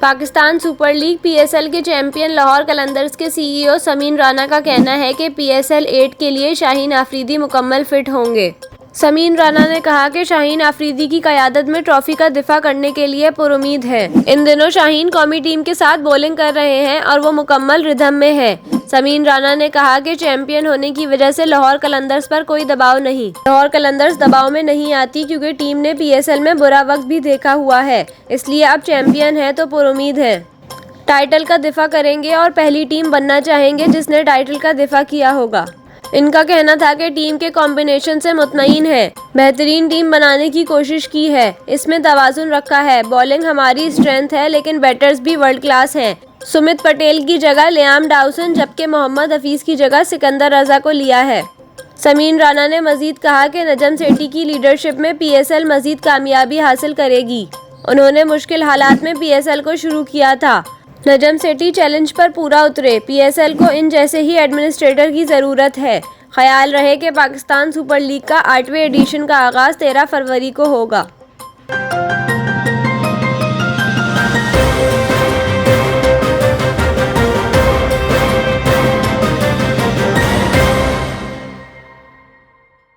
Pakistan super league PSL के champion Lahore Qalandars के CEO Sameen Rana का कहना है कि पीएसएल 8 के लिए शाहीन आफरीदी मुकम्मल फिट होंगे। समीन राना ने कहा कि शाहीन आफरीदी की क़यादत में ट्रॉफी का दिफा करने के लिए पुरुमीद है। इन दिनों शाहीन कौमी टीम के साथ बॉलिंग कर रहे हैं और वो मुकम्मल रिदम में है। समीन राना ने कहा कि चैंपियन होने की वजह से लाहौर कलंदर्स पर कोई दबाव नहीं। लाहौर कलंदर्स दबाव में नहीं आती क्योंकि टीम ने पीएसएल में बुरा वक्त भी देखा हुआ है, इसलिए अब चैंपियन है तो पुरुमीद है। टाइटल का दिफा करेंगे और पहली टीम बनना चाहेंगे जिसने टाइटल का दिफा किया होगा। इनका कहना था कि टीम के कॉम्बिनेशन से मुतमईन है, बेहतरीन टीम बनाने की कोशिश की है, इसमें तवाज़ुन रखा है। बॉलिंग हमारी स्ट्रेंथ है लेकिन बैटर्स भी वर्ल्ड क्लास हैं। सुमित पटेल की जगह लियाम डाउसन जबकि मोहम्मद हफीज़ की जगह सिकंदर रजा को लिया है। समीन राना ने मजीद कहा कि नजम सेठी की लीडरशिप में पीएसएल मजीद कामयाबी हासिल करेगी। उन्होंने मुश्किल हालात में पीएसएल को शुरू किया था। नजम सेठी चैलेंज पर पूरा उतरे। पीएसएल को इन जैसे ही एडमिनिस्ट्रेटर की ज़रूरत है। ख्याल रहे कि पाकिस्तान सुपर लीग का 8वें एडिशन का आगाज़ 13 फरवरी को होगा।